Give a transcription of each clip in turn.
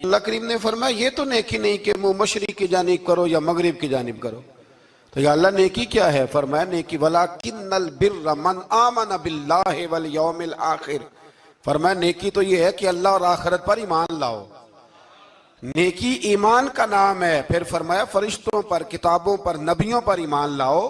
अल्लाह करीम ने फरमाया ये तो नेकी नहीं कि मुंह मशरिक की जानिब करो या मगरिब की जानिब करो। तो या अल्लाह नेकी क्या है? फरमाया नेकी वलाकिन्नल बिर्र मन आमन बिल्लाहि वल यौमिल आखिर। फरमाया नेकी तो ये है कि अल्लाह और आखिरत पर ईमान लाओ। नेकी ईमान का नाम है। फिर फरमाया फरिश्तों पर, किताबों पर, नबियों पर ईमान लाओ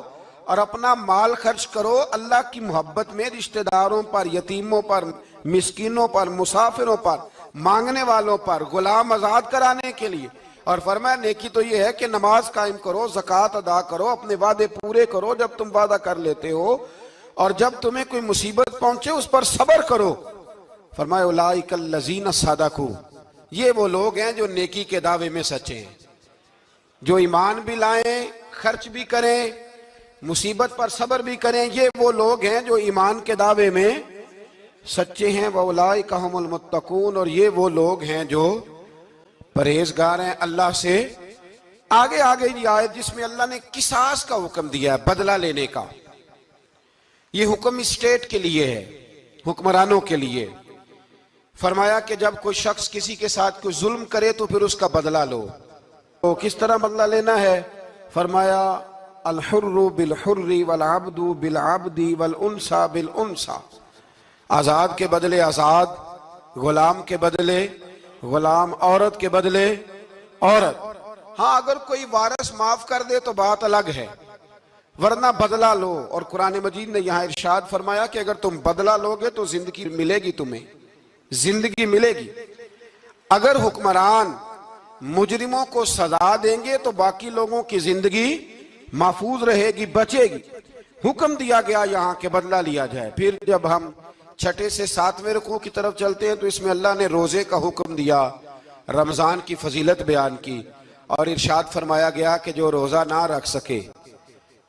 और अपना माल खर्च करो अल्लाह की मोहब्बत में, रिश्तेदारों पर, यतीमों पर, मिस्कीनों पर, मुसाफिरों पर, मांगने वालों पर, गुलाम आजाद कराने के लिए। और फरमाया नेकी तो ये है कि नमाज कायम करो, ज़कात अदा करो, अपने वादे पूरे करो जब तुम वादा कर लेते हो, और जब तुम्हें कोई मुसीबत पहुंचे उस पर सब्र करो। फरमाया उलाइकल लज़ीना सदकू, ये वो लोग हैं जो नेकी के दावे में सच्चे हैं, जो ईमान भी लाएं, खर्च भी करें, मुसीबत पर सब्र भी करें। ये वो लोग हैं जो ईमान के दावे में सच्चे हैं। वउलाइका हुमुल मुत्तकून, और ये वो लोग हैं जो परहेजगार हैं अल्लाह से। आगे आगे ये आयत जिसमें अल्लाह ने किसास का हुक्म दिया है, बदला लेने का। ये हुक्म स्टेट के लिए है, हुक्मरानों के लिए। फरमाया कि जब कोई शख्स किसी के साथ कोई जुल्म करे तो फिर उसका बदला लो। तो किस तरह बदला लेना है? फरमाया अल हुर्रु बिल हुर्री वल अब्दु बिल अब्दी वल उन्सा बिल उन्सा। आजाद के बदले आजाद, गुलाम के बदले गुलाम, औरत के बदले औरत। हाँ, अगर कोई वारिस माफ कर दे तो बात अलग है, वरना बदला लो। और कुरान मजीद ने यहाँ इरशाद फरमाया कि अगर तुम बदला लोगे तो जिंदगी मिलेगी, तुम्हें जिंदगी मिलेगी। अगर हुक्मरान मुजरिमों को सजा देंगे तो बाकी लोगों की जिंदगी महफूज रहेगी, बचेगी। हुक्म दिया गया यहाँ के बदला लिया जाए। फिर जब हम छठे से सातवें रुकू की तरफ चलते हैं तो इसमें अल्लाह ने रोजे का हुक्म दिया, रमजान की फजीलत बयान की, और इरशाद फरमाया गया कि जो रोजा ना रख सके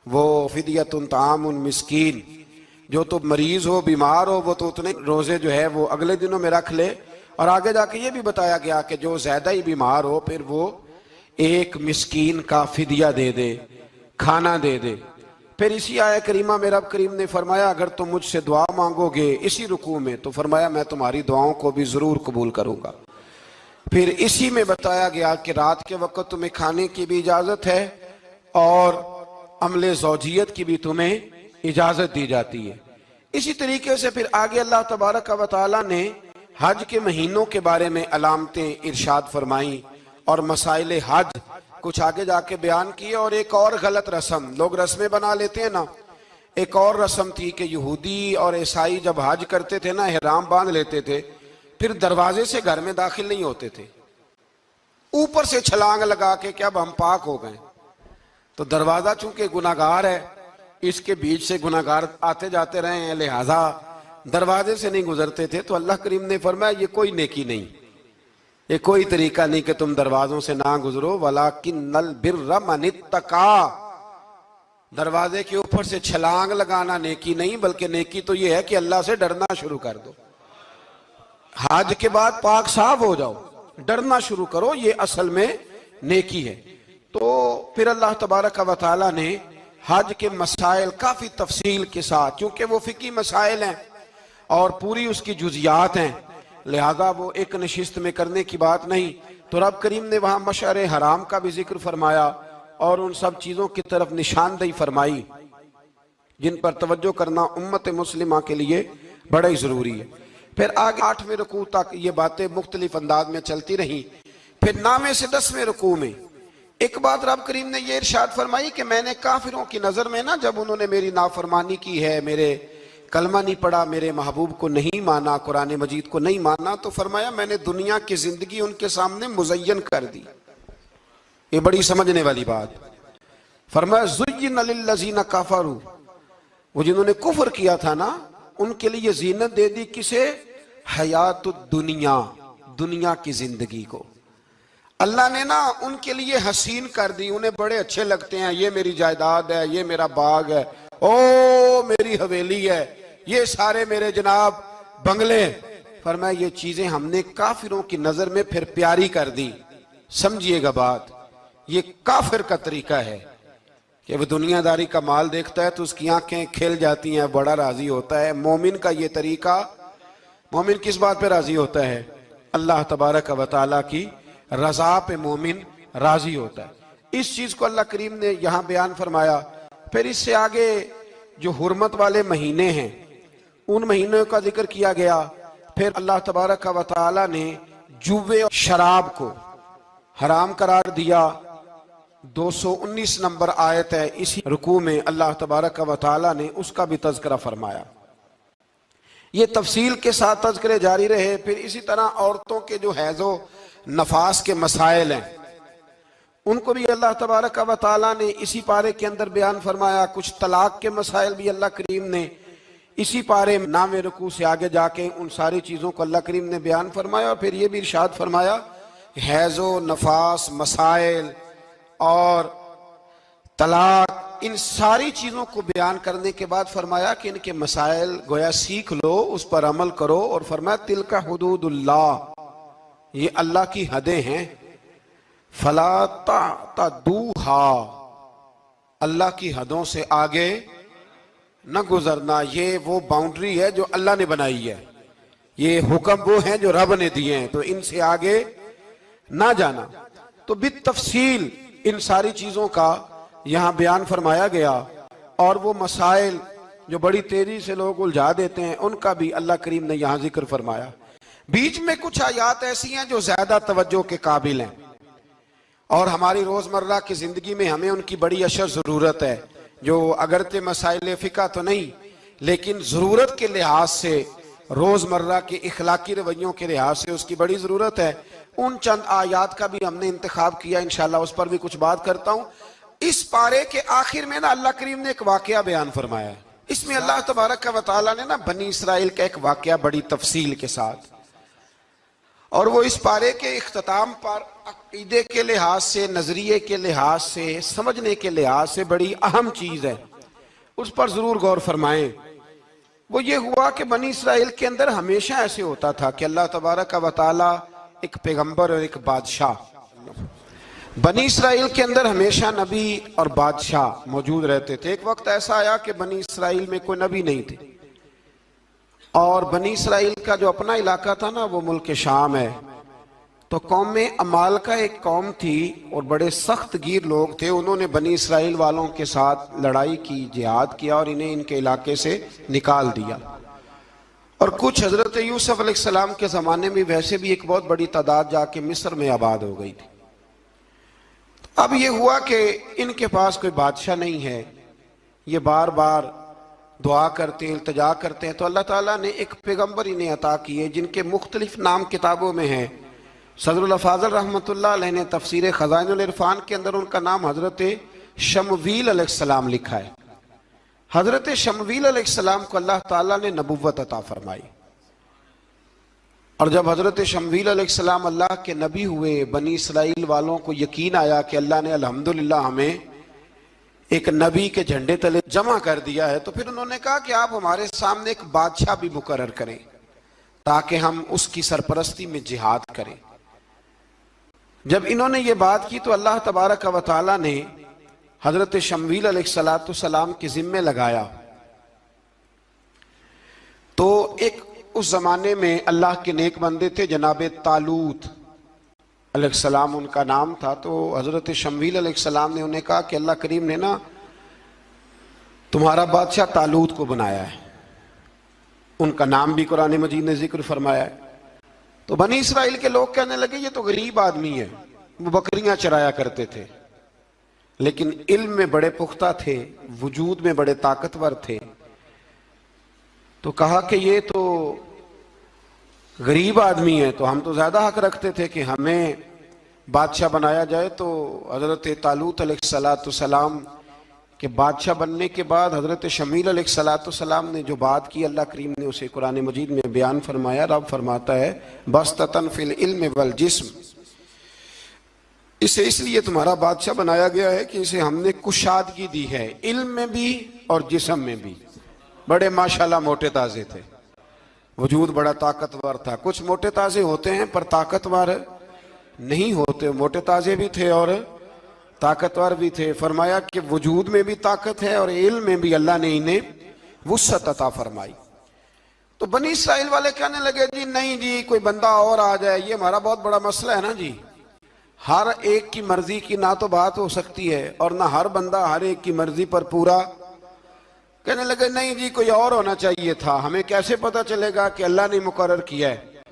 वो फिदियतुन तामुन मिस्कीन, जो तो मरीज हो, बीमार हो, वो तो उतने रोजे जो है वो अगले दिनों में रख ले। और आगे जाके ये भी बताया गया कि जो ज्यादा ही बीमार हो फिर वो एक मिस्कीन का फिदिया दे दे, खाना दे दे। फिर इसी आया करीमा में रब करीम ने फरमाया अगर तुम मुझसे दुआ मांगोगे इसी रुकू में तो फरमाया मैं तुम्हारी दुआओं को भी जरूर कबूल करूंगा। फिर इसी में बताया गया कि रात के वक्त तुम्हें खाने की भी इजाजत है और अमले ज़ौजियत की भी तुम्हें इजाजत दी जाती है। इसी तरीके से फिर आगे अल्लाह तबारक व तआला ने हज के महीनों के बारे में अलामतें इरशाद फरमाई और मसाइल हज कुछ आगे जाके बयान किए। और एक और गलत रस्म, लोग रस्में बना लेते हैं ना, एक और रस्म थी कि यहूदी और ईसाई जब हज करते थे ना, एहराम बांध लेते थे, फिर दरवाजे से घर में दाखिल नहीं होते थे, ऊपर से छलांग लगा के कि अब हम पाक हो गए। तो दरवाजा चूंकि गुनाहगार है, इसके बीच से गुनाहगार आते जाते रहे हैं, लिहाजा दरवाजे से नहीं गुजरते थे। तो अल्लाह करीम ने फरमाया ये कोई नेकी नहीं, ये कोई तरीका नहीं कि तुम दरवाजों से ना गुजरो। वलाकिन्नल बिर्र मन इत्तका, दरवाजे के ऊपर से छलांग लगाना नेकी नहीं, बल्कि नेकी तो ये है कि अल्लाह से डरना शुरू कर दो। हज के बाद पाक साफ हो जाओ, डरना शुरू करो, ये असल में नेकी है। तो फिर अल्लाह तबारक व तआला ने हज के मसाइल काफी तफसील के साथ, क्योंकि वो फिकी मसाइल हैं और पूरी उसकी जुजियात हैं, लिहाजा वो एक नशिस्त में करने की बात नहीं। तो रब करीम ने वहां मशअर हराम का भी जिक्र फरमाया और उन सब चीजों की तरफ निशानदेही फरमाई जिन पर तवज्जो करना उम्मत मुस्लिमा के लिए बड़ा ही जरूरी है। फिर आगे 8वें रुकू तक ये बातें मुख्तलिफ अंदाज में चलती रही। फिर 9वें से 10वें रुकू में एक बात रब करीम ने ये इरशाद फरमाई कि मैंने काफिरों की नजर में ना, जब उन्होंने मेरी नाफरमानी की है, मेरे कलमा नहीं पढ़ा, मेरे महबूब को नहीं माना, कुरान मजीद को नहीं माना, तो फरमाया मैंने दुनिया की जिंदगी उनके सामने मुज़य्यन कर दी। ये बड़ी समझने वाली बात। फरमाया ज़ुय्यिन लिल्लज़ीना कफ़रू, वो जिन्होंने कुफ्र किया था ना उनके लिए जीनत दे दी किसे? हयातुद दुनिया, दुनिया की जिंदगी को अल्लाह ने ना उनके लिए हसीन कर दी। उन्हें बड़े अच्छे लगते हैं, ये मेरी जायदाद है, ये मेरा बाग है, ओ मेरी हवेली है, ये सारे मेरे जनाब बंगले। फरमाया ये चीजें हमने काफिरों की नजर में फिर प्यारी कर दी। समझिएगा बात, ये काफिर का तरीका है कि वह दुनियादारी का माल देखता है तो उसकी आंखें खिल जाती हैं, बड़ा राजी होता है। मोमिन का ये तरीका, मोमिन किस बात पे राजी होता है? अल्लाह तबारक व तआला की रजा पे मोमिन राजी होता है। इस चीज को अल्लाह करीम ने यहां बयान फरमाया। फिर इससे आगे जो हुर्मत वाले महीने हैं उन महीनों का जिक्र किया गया। फिर अल्लाह तबारक व तआला ने जुए और शराब को हराम करार दिया। 219 नंबर आयत है, इसी रुकू में अल्लाह तबारक व तआला ने उसका भी तज़किरा फरमाया। ये तफसील के साथ तज़किरे जारी रहे। फिर इसी तरह औरतों के जो हैज़ो नफास के मसाइल हैं उनको भी अल्लाह तबारक व तआला ने इसी पारे के अंदर बयान फरमाया। कुछ तलाक के मसाइल भी अल्लाह करीम ने इसी पारे 9वें रुकू से आगे जाके उन सारी चीज़ों को अल्लाह करीम ने बयान फरमाया। और फिर ये भी इरशाद फरमाया हैज़ो नफास मसाइल और तलाक, इन सारी चीज़ों को बयान करने के बाद फरमाया कि इनके मसाइल गोया सीख लो, उस पर अमल करो। और फरमाया तिलका हुदूदुल्लाह, ये अल्लाह की हदें हैं। फला तातदूहा, अल्लाह की हदों से आगे न गुजरना। ये वो बाउंड्री है जो अल्लाह ने बनाई है, ये हुक्म वो हैं जो रब ने दिए हैं, तो इनसे आगे ना जाना। तो बित तफसील इन सारी चीजों का यहां बयान फरमाया गया। और वो मसाइल जो बड़ी तेजी से लोग उलझा देते हैं उनका भी अल्लाह करीम ने यहां जिक्र फरमाया। बीच में कुछ आयात ऐसी हैं जो ज्यादा तवज्जो के काबिल हैं और हमारी रोजमर्रा की जिंदगी में हमें उनकी बड़ी अशर जरूरत है, जो अगरचे मसाइल फिका तो नहीं लेकिन जरूरत के लिहाज से, रोजमर्रा के इखलाकी रवैयों के लिहाज से उसकी बड़ी जरूरत है। उन चंद आयात का भी हमने इंतखाब किया, इंशाल्लाह उस पर भी कुछ बात करता हूं। इस पारे के आखिर में ना अल्लाह करीम ने एक वाकया बयान फरमाया है। इसमें अल्लाह तबारक व तआला ने ना बनी इसराइल का एक वाकया बड़ी तफसील के साथ, और वो इस पारे के इख्तिताम पर अकीदे के लिहाज से, नजरिए के लिहाज से, समझने के लिहाज से बड़ी अहम चीज है, उस पर जरूर गौर फरमाएं। वो ये हुआ कि बनी इसराइल के अंदर हमेशा ऐसे होता था कि अल्लाह तबारक व तआला एक पैगंबर और एक बादशाह, बनी इसराइल के अंदर हमेशा नबी और बादशाह मौजूद रहते थे। एक वक्त ऐसा आया कि बनी इसराइल में कोई नबी नहीं थे और बनी इसराइल का जो अपना इलाका था ना वो मुल्क शाम है। तो कौम में अमाल का एक कौम थी और बड़े सख्त गिर लोग थे। उन्होंने बनी इसराइल वालों के साथ लड़ाई की, जिहाद किया और इन्हें इनके इलाके से निकाल दिया। और कुछ हजरत यूसुफ अलैहिस्सलाम के ज़माने में वैसे भी एक बहुत बड़ी तादाद जाके मिस्र में आबाद हो गई थी। अब ये हुआ कि इनके पास कोई बादशाह नहीं है, ये बार बार दुआ करते हैं, इल्तिजा करते हैं। तो अल्लाह ताला ने एक पैगंबर इन्हें अता किए जिनके मुख्तलिफ नाम किताबों में हैं। सदरुल अफाज़ल रहमतुल्लाह अलैह ने तफसीर खज़ाइनुल इरफान के अंदर उनका नाम हजरत शमवील अलैहिस्सलाम लिखा है। हजरत शमवील अलैहिस्सलाम को अल्लाह ताला ने नबुव्वत अता फरमाई। और जब हजरत शमवील अलैहिस्सलाम अल्लाह के नबी हुए, बनी इसराइल वालों को यकीन आया कि अल्लाह ने अल्हम्दुलिल्लाह हमें एक नबी के झंडे तले जमा कर दिया है, तो फिर उन्होंने कहा कि आप हमारे सामने एक बादशाह भी मुकर्रर करें ताकि हम उसकी सरपरस्ती में जिहाद करें। जब इन्होंने ये बात की तो अल्लाह तबारक व तआला ने हजरत शमवील अलैहिस्सलाम के जिम्मे लगाया। तो एक उस जमाने में अल्लाह के नेक बंदे थे, जनाब तालूत अलैहिस्सलाम उनका नाम था। तो हजरत शमवील अलैहिस्सलाम ने उन्हें कहा कि अल्लाह करीम ने ना तुम्हारा बादशाह तालूत को बनाया है, उनका नाम भी कुरान मजीद ने जिक्र फरमाया है। तो बनी इसराइल के लोग कहने लगे ये तो गरीब आदमी है, वो बकरियां चराया करते थे लेकिन इल्म में बड़े पुख्ता थे, वजूद में बड़े ताकतवर थे। तो कहा कि ये तो गरीब आदमी है, तो हम तो ज्यादा हक रखते थे कि हमें बादशाह बनाया जाए। तो हजरत तालूत अलैहिस्सलाम के बादशाह बनने के बाद हजरत शमील अलैहिस्सलाम ने जो बात की, अल्लाह करीम ने उसे कुरान मजीद में बयान फरमाया। रब फरमाता है बस्ततन फिल इल्म वल जिस्म, इसे इसलिए तुम्हारा बादशाह बनाया गया है कि इसे हमने कुशादगी दी है, इल्म में भी और जिस्म में भी। बड़े माशाल्लाह मोटे ताजे थे, वजूद बड़ा ताकतवर था। कुछ मोटे ताजे होते हैं पर ताकतवर नहीं होते, मोटे ताजे भी थे और ताकतवर भी थे। फरमाया कि वजूद में भी ताकत है और इल्म में भी अल्लाह ने इन्हें वुस्अत अता फरमाई। तो बनी इसराइल वाले कहने लगे जी नहीं जी, कोई बंदा और आ जाए, ये हमारा बहुत बड़ा मसला है ना जी, हर एक की मर्जी की ना तो बात हो सकती है और ना हर बंदा हर एक की मर्जी पर पूरा। कहने लगे नहीं जी कोई और होना चाहिए था, हमें कैसे पता चलेगा कि अल्लाह ने मुकर्रर किया है।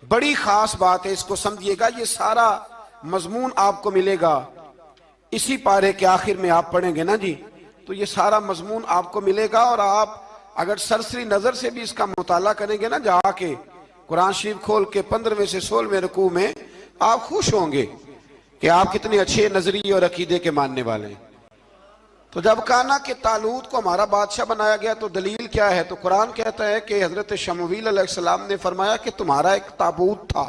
बड़ी खास बात है, इसको समझिएगा। ये सारा मजमून आपको मिलेगा इसी पारे के आखिर में, आप पढ़ेंगे ना जी तो ये सारा मजमून आपको मिलेगा। और आप अगर सरसरी नजर से भी इसका मुताला करेंगे ना, जाके कुरान शरीफ खोल के 15वें से 16वें रुकू में, आप खुश होंगे कि आप कितने अच्छे नजरिए और अकीदे के मानने वाले हैं। तो जब कहा ना कि तालूत को हमारा बादशाह बनाया गया तो दलील क्या है, तो कुरान कहता है कि हजरत शमूएल अलैहिस्सलाम ने फरमाया कि तुम्हारा एक ताबूत था,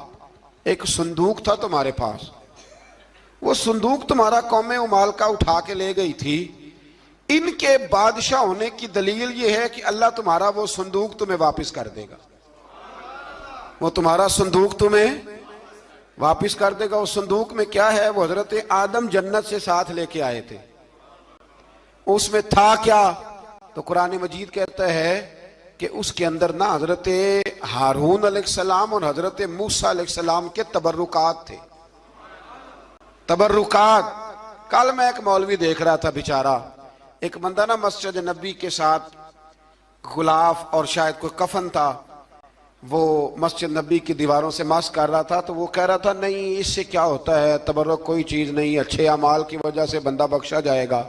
एक संदूक था तुम्हारे पास, वो संदूक तुम्हारा कौमे उमाल का उठा के ले गई थी। इनके बादशाह होने की दलील ये है कि अल्लाह तुम्हारा वो संदूक तुम्हें वापस कर देगा, वो तुम्हारा संदूक तुम्हें वापस कर देगा। उस संदूक में क्या है, वो हजरत आदम जन्नत से साथ लेके आए थे। उसमें था क्या, तो कुरान मजीद कहता है कि उसके अंदर ना हजरत हारून अलैहिस्सलाम और हजरत मूसा अलैहिस्सलाम के तबर्रुकात थे। तबर्रुकात, कल मैं एक मौलवी देख रहा था, बेचारा एक बंदा ना मस्जिद नबी के साथ गुलाफ और शायद कोई कफन था, वो मस्जिद नबी की दीवारों से मस कर रहा था। तो वो कह रहा था नहीं इससे क्या होता है, तबर्रुक कोई चीज नहीं, अच्छे अमाल की वजह से बंदा बख्शा जाएगा।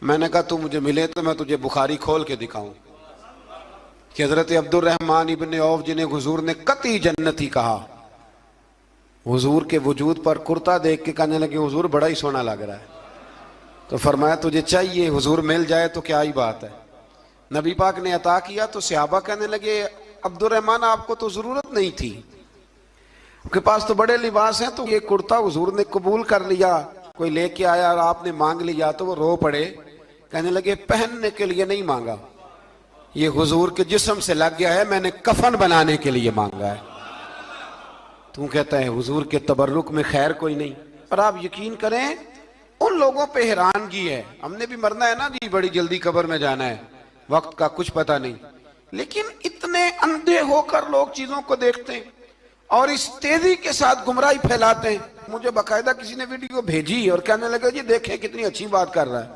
मैंने कहा तू मुझे मिले तो मैं तुझे बुखारी खोल के दिखाऊं कि हजरत अब्दुर्रहमान इब्ने औफ जिन्हें हुजूर ने कती जन्नती कहा, हुजूर के वजूद पर कुर्ता देख के कहने लगे हुजूर बड़ा ही सोना लग रहा है। तो फरमाया तुझे चाहिए, हुजूर मिल जाए तो क्या ही बात है। नबी पाक ने अता किया तो सहाबा कहने लगे अब्दुर्रहमान आपको तो जरूरत नहीं थी, आपके पास तो बड़े लिबास हैं, तो ये कुर्ता हुजूर ने कबूल कर लिया, कोई लेके आया और आपने मांग लिया। तो वो रो पड़े, कहने लगे पहनने के लिए नहीं मांगा, ये हुजूर के जिस्म से लग गया है, मैंने कफन बनाने के लिए मांगा है। तू कहता है हुजूर के तबर्रुक में खैर कोई नहीं। पर आप यकीन करें उन लोगों पे हैरानगी है, हमने भी मरना है ना जी, बड़ी जल्दी कब्र में जाना है, वक्त का कुछ पता नहीं, लेकिन इतने अंधे होकर लोग चीजों को देखते हैं और इस तेजी के साथ गुमराही फैलाते हैं। मुझे बाकायदा किसी ने वीडियो भेजी और कहने लगा जी देखें कितनी अच्छी बात कर रहा है,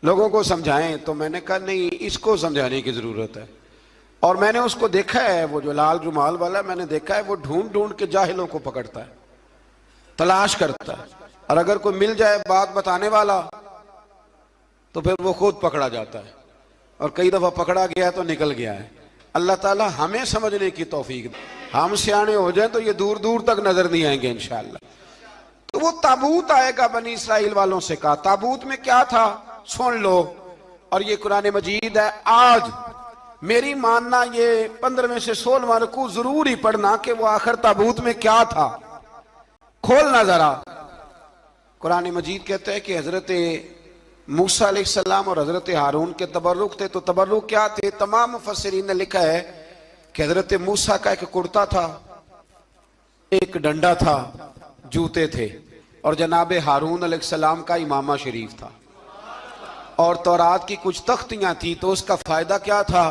लोगों को समझाएं। तो मैंने कहा नहीं, इसको समझाने की जरूरत है। और मैंने उसको देखा है, वो जो लाल रुमाल वाला, मैंने देखा है वो ढूंढ ढूंढ के जाहिलों को पकड़ता है, तलाश करता है, और अगर कोई मिल जाए बात बताने वाला तो फिर वो खुद पकड़ा जाता है, और कई दफा पकड़ा गया तो निकल गया है। अल्लाह ताला हमें समझने की तौफीक दे, हम सियाने हो जाए तो ये दूर दूर तक नजर नहीं आएंगे इंशाअल्लाह। तो वो ताबूत आएगा, बनी इसराइल वालों से कहा ताबूत में क्या था सुन लो, और ये कुरान मजीद है। आज मेरी मानना ये 15वें से 16वां रुकू जरूर ही पढ़ना कि वो आखिर ताबूत में क्या था, खोलना जरा। कुरान मजीद कहता है कि हजरत मूसा अलैहिस्सलाम और हजरत हारून के तबर्रुक थे। तो तबर्रुक क्या थे, तमाम मुफस्सिरीन ने लिखा है कि हजरत मूसा का एक कुर्ता था, एक डंडा था, जूते थे, और जनाब हारून अलैहिस्सलाम का इमामा शरीफ था, और तौरात की कुछ तख्तियां थी। तो उसका फायदा क्या था,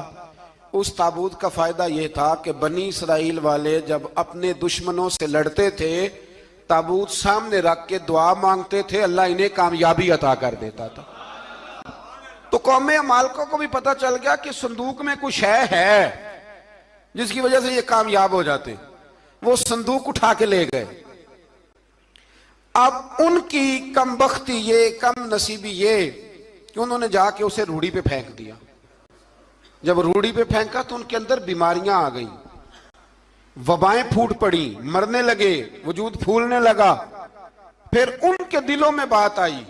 उस ताबूत का फायदा यह था कि बनी इसराइल वाले जब अपने दुश्मनों से लड़ते थे, ताबूत सामने रख के दुआ मांगते थे, अल्लाह इन्हें कामयाबी अता कर देता था। तो कौमे मालकों को भी पता चल गया कि संदूक में कुछ है जिसकी वजह से ये कामयाब हो जाते। वो संदूक उठा के ले गए। अब उनकी कमबख्ती ये, कम नसीबी ये कि उन्होंने जाके उसे रूढ़ी पे फेंक दिया। जब रूढ़ी पे फेंका तो उनके अंदर बीमारियां आ गई, वबाएं फूट पड़ी, मरने लगे, वजूद फूलने लगा। फिर उनके दिलों में बात आई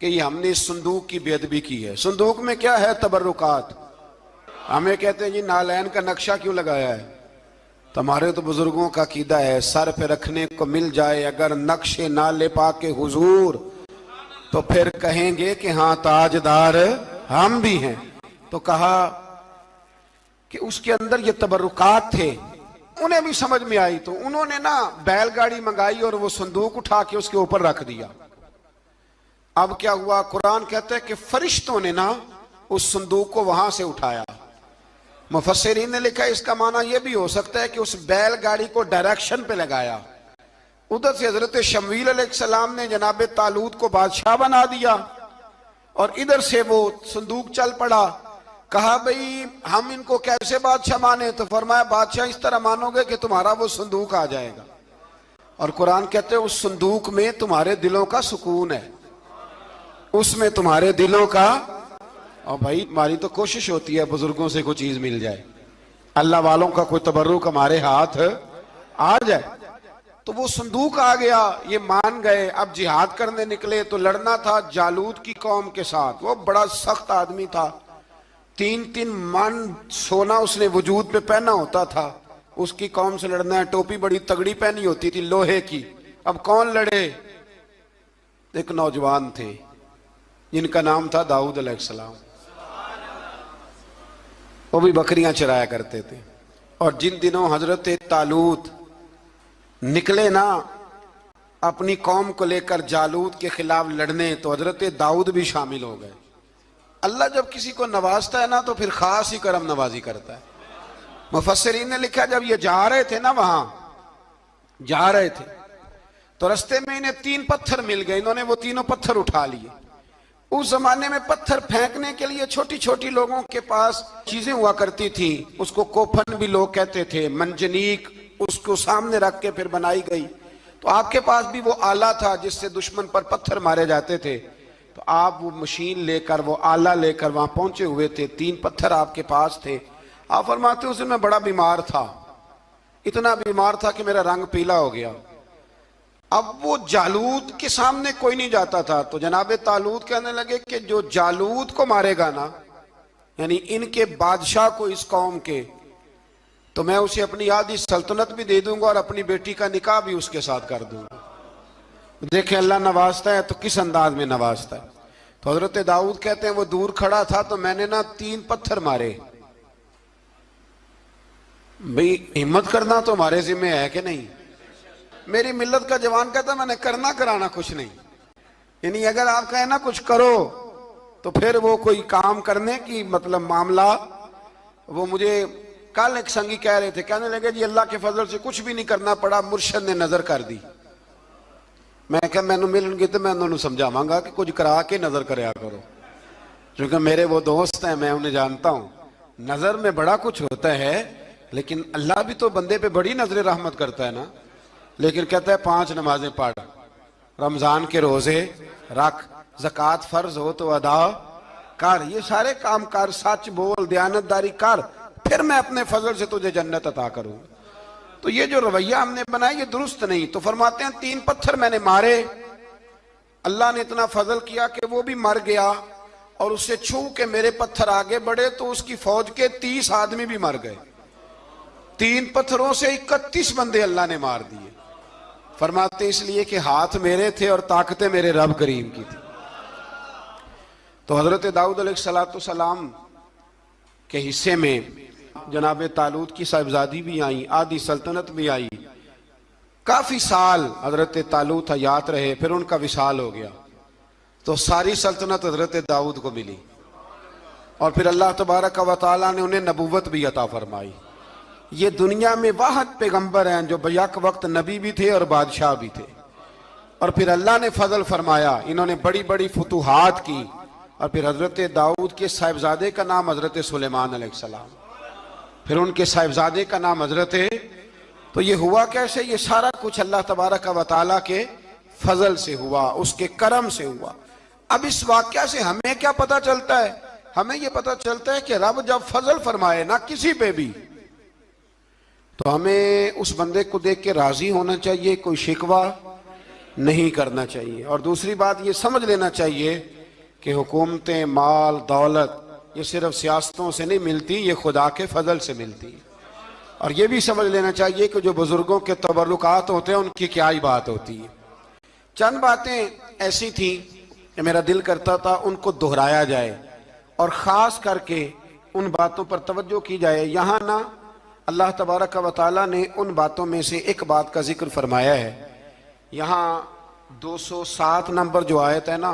कि ये हमने इस संदूक की बेअदबी की है। संदूक में क्या है, तबर्रुकात। हमें कहते हैं जी नालैन का नक्शा क्यों लगाया है, तो हमारे तो बुजुर्गों का कीदा है सर पे रखने को मिल जाए अगर नक्शे नाले पाके हुजूर, तो फिर कहेंगे कि हाँ ताजदार हम भी हैं। तो कहा कि उसके अंदर ये तबर्रुकात थे, उन्हें भी समझ में आई। तो उन्होंने ना बैलगाड़ी मंगाई और वो संदूक उठा के उसके ऊपर रख दिया। अब क्या हुआ, कुरान कहता है कि फरिश्तों ने ना उस संदूक को वहां से उठाया। मुफस्सिरीन ने लिखा इसका माना यह भी हो सकता है कि उस बैलगाड़ी को डायरेक्शन पे लगाया उधर से हजरत शमूएल अलैहिस्सलाम ने जनाब तालूत को बादशाह बना दिया और इधर से वो संदूक चल पड़ा। कहा भाई हम इनको कैसे बादशाह माने? तो फरमाया बादशाह इस तरह मानोगे कि तुम्हारा वो संदूक आ जाएगा और कुरान कहते हैं उस संदूक में तुम्हारे दिलों का सुकून है, उसमें तुम्हारे दिलों का। और भाई हमारी तो कोशिश होती है बुजुर्गों से कोई चीज मिल जाए, अल्लाह वालों का कोई तबर्रुक हमारे हाथ आ जाए। तो वो संदूक आ गया, ये मान गए। अब जिहाद करने निकले तो लड़ना था जालूत की कौम के साथ। वो बड़ा सख्त आदमी था, 3-3 मन सोना उसने वजूद पे पहना होता था। उसकी कौम से लड़ना है, टोपी बड़ी तगड़ी पहनी होती थी लोहे की। अब कौन लड़े? एक नौजवान थे जिनका नाम था दाऊद अलैहिस्सलाम। वो भी बकरियां चराया करते थे। और जिन दिनों हजरत तालूत निकले ना अपनी कौम को लेकर जालूत के खिलाफ लड़ने, तो हजरत दाऊद भी शामिल हो गए। अल्लाह जब किसी को नवाजता है ना तो फिर खास ही करम नवाजी करता है। मुफस्सिरीन ने लिखा जब ये जा रहे थे ना, वहां जा रहे थे तो रास्ते में इन्हें 3 पत्थर मिल गए। इन्होंने वो तीनों पत्थर उठा लिए। उस जमाने में पत्थर फेंकने के लिए छोटी छोटी लोगों के पास चीजें हुआ करती थी, उसको कोफन भी लोग कहते थे, मंजनीक, उसको सामने रख के फिर बनाई गई। तो आपके पास भी वो आला था जिससे दुश्मन पर पत्थर मारे जाते थे। तो आप वो मशीन लेकर, वो आला लेकर वहां पहुंचे हुए थे। 3 पत्थर आपके पास थे। आप फरमाते उस दिन मैं बड़ा बीमार था, इतना बीमार था कि मेरा रंग पीला हो गया। अब वो जालूत के सामने कोई नहीं जाता था। तो जनाब तालूत कहने लगे कि जो जालूत को मारेगा ना, यानी इनके बादशाह को, इस कौम के, तो मैं उसे अपनी आधी सल्तनत भी दे दूंगा और अपनी बेटी का निकाह भी उसके साथ कर दूंगा। देखें अल्लाह नवाजता है तो किस अंदाज में नवाजता है। तो हजरत दाऊद कहते हैं वो दूर खड़ा था तो मैंने ना 3 पत्थर मारे। भाई हिम्मत करना तो हमारे जिम्मे है कि नहीं? मेरी मिल्लत का जवान कहता मैंने करना कराना कुछ नहीं। यानी अगर आप कहें ना कुछ करो तो फिर वो कोई काम करने की मतलब मामला। वो मुझे कल एक संगी कह रहे थे, कहने लगे जी अल्लाह के फजल से कुछ भी नहीं करना पड़ा, मुर्शद ने नजर कर दी। मैं क्या मैनू मिलनगे तो मैं उन्होंने समझावांगा कि कुछ करा के नजर कराया करो, क्योंकि मेरे वो दोस्त हैं, मैं उन्हें जानता हूं। नजर में बड़ा कुछ होता है, लेकिन अल्लाह भी तो बंदे पे बड़ी नजर रहमत करता है ना। लेकिन कहता है 5 नमाजें पढ़, रमजान के रोजे रख, ज़कात फर्ज हो तो अदा कर, ये सारे काम कर, सच बोल, दयानतदारी कर, फिर मैं अपने फजल से तुझे जन्नत अता करूं। तो ये जो रवैया हमने बनाया ये दुरुस्त नहीं। तो फरमाते हैं 3 पत्थर मैंने मारे, अल्लाह ने इतना फजल किया कि वो भी मर गया और उससे छू के मेरे पत्थर आगे बढ़े तो उसकी फौज के 30 आदमी भी मर गए। 3 पत्थरों से 31 बंदे अल्लाह ने मार दिए। फरमाते इसलिए कि हाथ मेरे थे और ताकतें मेरे रब करीम की थी। तो हजरत दाऊद अलैहिस्सलाम के हिस्से में जनाब तालूत की साहिबजादी भी आई, आधी सल्तनत भी आई। काफी साल हजरत तालूत हयात रहे, फिर उनका विसाल हो गया। तो सारी सल्तनत हजरत दाऊद को मिली और फिर अल्लाह तबारक व तआला ने उन्हें नबूवत भी अता फरमाई। ये दुनिया में वाहद पैगंबर हैं जो बैक वक्त नबी भी थे और बादशाह भी थे। और फिर अल्लाह ने फजल फरमाया, इन्होंने बड़ी बड़ी फतूहात की। और फिर हजरत दाऊद के साहिबजादे का नाम हजरत सुलेमान अलैहिस्सलाम, फिर उनके साहिबजादे का नाम हजरत। तो ये हुआ कैसे? ये सारा कुछ अल्लाह तबारक व तआला के फजल से हुआ, उसके करम से हुआ। अब इस वाक़या से हमें क्या पता चलता है? हमें यह पता चलता है कि रब जब फजल फरमाए ना किसी पे भी, तो हमें उस बंदे को देख के राजी होना चाहिए, कोई शिकवा नहीं करना चाहिए। और दूसरी बात ये समझ लेना चाहिए कि हुकूमतें, माल, दौलत ये सिर्फ सियासतों से नहीं मिलती, ये खुदा के फजल से मिलती है। और ये भी समझ लेना चाहिए कि जो बुजुर्गों के तबर्रुकात होते हैं उनकी क्या ही बात होती है। चंद बातें ऐसी थी कि मेरा दिल करता था उनको दोहराया जाए और ख़ास करके उन बातों पर तवज्जो की जाए। यहाँ ना अल्लाह तबारक व तआला ने उन बातों में से एक बात का जिक्र फरमाया है। यहाँ 207 नंबर जो आयत है ना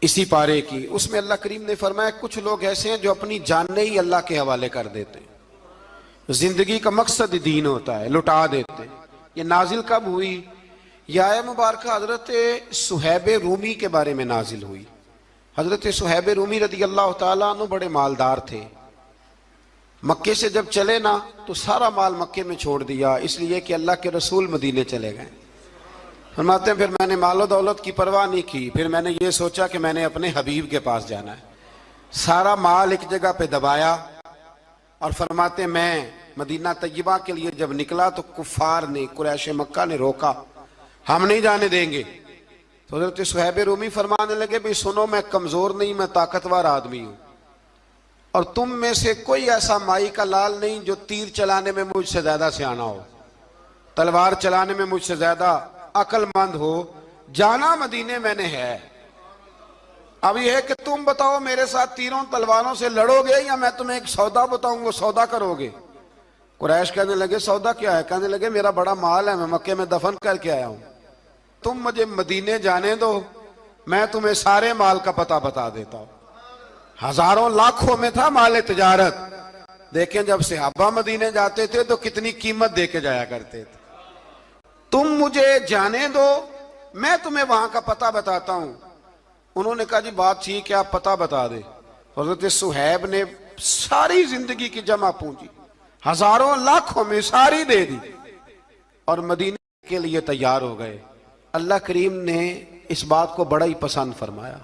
इसी पारे की, उसमें अल्लाह करीम ने फरमाया कुछ लोग ऐसे हैं जो अपनी जानें ही अल्लाह के हवाले कर देते हैं। जिंदगी का मकसद दीन होता है, लुटा देते हैं। ये नाजिल कब हुई? यह आयत मुबारक हजरत सुहैब रूमी के बारे में नाजिल हुई। हजरत सुहैब रूमी रदी अल्लाह ताला अन्हु बड़े मालदार थे। मक्के से जब चले ना तो सारा माल मक्के में छोड़ दिया, इसलिए कि अल्लाह के रसूल मदीने चले गए। फरमाते हैं फिर मैंने मालो दौलत की परवाह नहीं की, फिर मैंने ये सोचा कि मैंने अपने हबीब के पास जाना है। सारा माल एक जगह पे दबाया और फरमाते मैं मदीना तय्यबा के लिए जब निकला तो कुफार ने, कुरैश मक्का ने रोका, हम नहीं जाने देंगे। तो हज़रत सुहैब रूमी फरमाने लगे भाई सुनो, मैं कमजोर नहीं, मैं ताकतवर आदमी हूं और तुम में से कोई ऐसा माई का लाल नहीं जो तीर चलाने में मुझसे ज्यादा सियाना हो, तलवार चलाने में मुझसे ज्यादा अक्लमंद हो। जाना मदीने मैंने है। अब यह है कि तुम बताओ मेरे साथ तीरों तलवारों से लड़ोगे या मैं तुम्हें एक सौदा बताऊंगा, सौदा करोगे? कुरैश कहने लगे सौदा क्या है? कहने लगे मेरा बड़ा माल है, मैं मक्के में दफन करके आया हूं, तुम मुझे मदीने जाने दो, मैं तुम्हें सारे माल का पता बता देता हूं। हजारों लाखों में था माल तिजारत। देखें जब सहाबा मदीने जाते थे तो कितनी कीमत देके जाया करते थे। तुम मुझे जाने दो, मैं तुम्हें वहां का पता बताता हूं। उन्होंने कहा जी बात ठीक है, आप पता बता दे। हज़रत सुहैब ने सारी जिंदगी की जमा पूंजी हजारों लाखों में सारी दे दी और मदीने के लिए तैयार हो गए। अल्लाह करीम ने इस बात को बड़ा ही पसंद फरमाया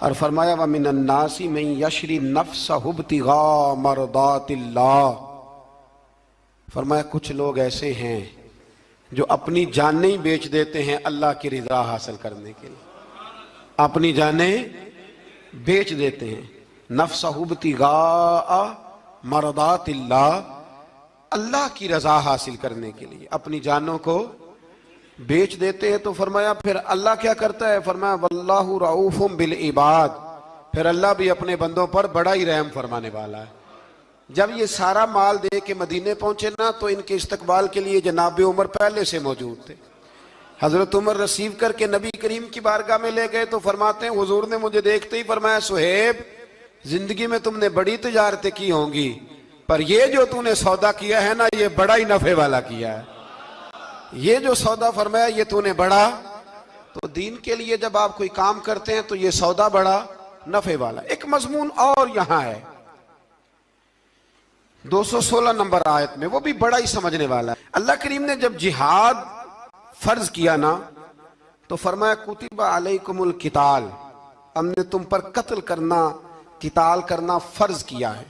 और फरमाया व मिनन नासी मन यशरी नफ्सहु इब्तिगा मरदातिल्लाह। फरमाया कुछ लोग ऐसे हैं जो अपनी जानें ही बेच देते हैं अल्लाह की रिजा हासिल करने के लिए, अपनी जानें बेच देते हैं। नफ्सहु इब्तिगा मरदातिल्लाह, अल्लाह की रजा हासिल करने के लिए अपनी जानों को बेच देते हैं। तो फरमाया फिर अल्लाह क्या करता है? फरमाया वल्लाहु रऊफुम बिल इबाद, फिर अल्लाह भी अपने बंदों पर बड़ा ही रहम फरमाने वाला है। जब ये सारा माल दे के मदीने पहुंचे ना तो इनके इस्तकबाल के लिए जनाब उमर पहले से मौजूद थे। हजरत उमर रिसीव करके नबी करीम की बारगाह में ले गए तो फरमाते हैं हुजूर ने मुझे देखते ही फरमाया सुहेब, जिंदगी में तुमने बड़ी तिजारतें की होंगी पर ये जो तूने सौदा किया है ना ये बड़ा ही नफे वाला किया है। ये जो सौदा फरमाया ये तूने बड़ा, तो दीन के लिए जब आप कोई काम करते हैं तो ये सौदा बड़ा नफे वाला। एक मजमून और यहां है 216 नंबर आयत में, वो भी बड़ा ही समझने वाला है। अल्लाह करीम ने जब जिहाद फर्ज किया ना तो फरमाया कुतिबा अलैकुमुल किताल, हमने तुम पर कत्ल करना, किताल करना फर्ज किया है।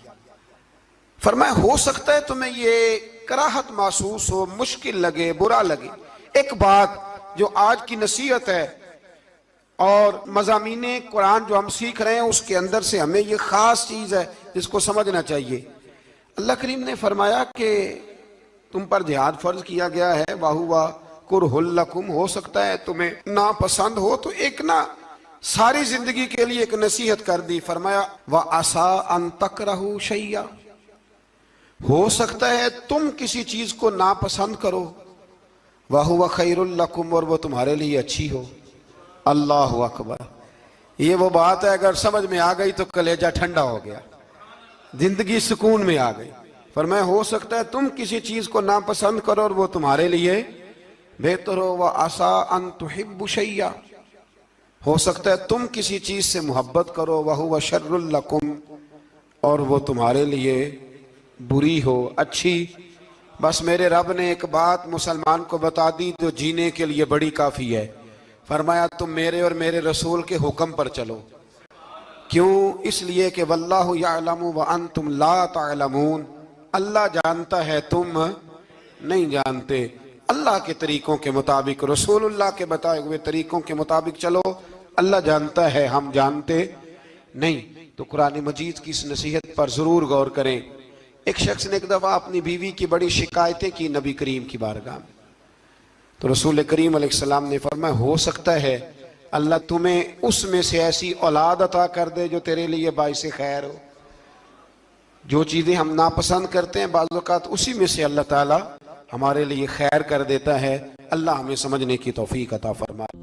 फरमाया हो सकता है तुम्हें ये कराहत महसूस हो, मुश्किल लगे, बुरा लगे। एक बात जो आज की नसीहत है और मज़ामीने कुरान जो हम सीख रहे हैं उसके अंदर से हमें ये खास चीज है जिसको समझना चाहिए। अल्लाह करीम ने फरमाया कि तुम पर जिहाद फर्ज किया गया है, वाहुवा कुरहुल लकुम, हो सकता है तुम्हें नापसंद हो, तो एक ना सारी जिंदगी के लिए एक नसीहत कर दी। फरमाया व आसा अन तकरहू शैया, हो सकता है तुम किसी चीज को नापसंद करो, वहुवा खैरुल लकुम, और वो तुम्हारे लिए अच्छी हो। अल्लाहु अकबर। ये वो बात है अगर समझ में आ गई तो कलेजा ठंडा हो गया, जिंदगी सुकून में आ गई। फरमाया हो सकता है तुम किसी चीज को नापसंद करो और वो तुम्हारे लिए बेहतर हो। व आसा अन तुहिब्बु शैया, हो सकता है तुम किसी चीज से मोहब्बत करो, वहुवा शर्रुल लकुम, और वो तुम्हारे लिए बुरी हो, अच्छी। बस मेरे रब ने एक बात मुसलमान को बता दी जो जीने के लिए बड़ी काफी है। फरमाया तुम मेरे और मेरे रसूल के हुक्म पर चलो। क्यों? इसलिए कि वल्लाहु यअलमु व अंतुम ला तअलमून, अल्लाह जानता है तुम नहीं जानते। अल्लाह के तरीकों के मुताबिक, रसूलुल्लाह के बताए हुए तरीकों के मुताबिक चलो। अल्लाह जानता है, हम जानते नहीं। तो कुरान मजीद की इस नसीहत पर जरूर गौर करें। एक शख्स ने एक दफा अपनी बीवी की बड़ी शिकायतें की नबी करीम की बारगाह में, तो रसूल करीम अलैहिस्सलाम ने फरमाया हो सकता है अल्लाह तुम्हें उसमें से ऐसी औलाद अता कर दे जो तेरे लिए बाइसे खैर हो। जो चीजें हम नापसंद करते हैं बाज़ औक़ात उसी में से अल्लाह ताला हमारे लिए खैर कर देता है। अल्लाह हमें समझने की तौफीक अता फरमाए।